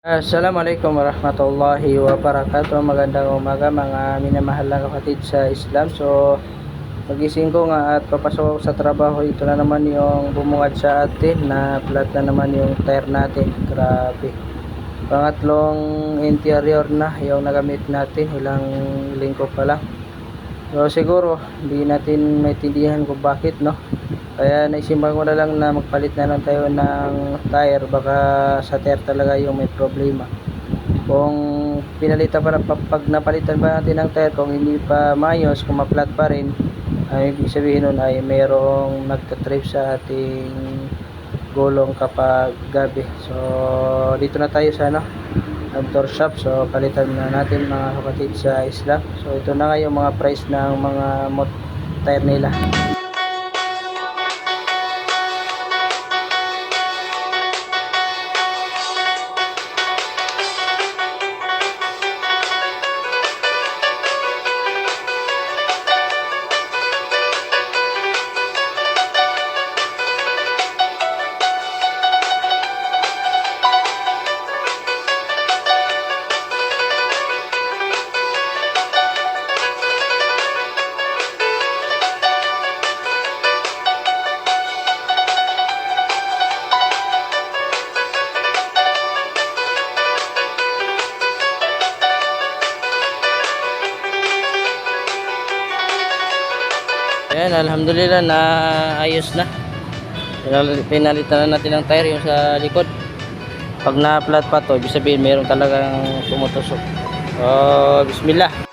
Assalamualaikum warahmatullahi wabarakatuh. Magandang umaga mga minamahal na kapatid sa Islam. So pagising ko nga at papasok ako sa trabaho, ito na naman yung bumungad sa atin na flat na naman yung tire natin. Grabe, pangatlong interior na yung nagamit natin, ilang linggo pa lang. So siguro hindi natin maintindihan kung bakit, no? Kaya naisipan ko na lang na magpalit na lang tayo ng tire, baka sa tire talaga yung may problema. Kung pinalitan pa, pag napalitan pa natin ng tire, kung hindi pa mayos, kung ma-flat pa rin, ay ibig sabihin nun ay mayroong nagtatrip sa ating gulong kapag gabi. So dito na tayo sa outdoor shop. So palitan na natin mga kapatid sa Islam. So ito na nga yung mga price ng mga tire nila. Ayan, alhamdulillah na ayos na. Pinalitan na natin ang tire yung sa likod. Pag na-flat pa to, ibig sabihin meron talagang tumutusok. So, bismillah.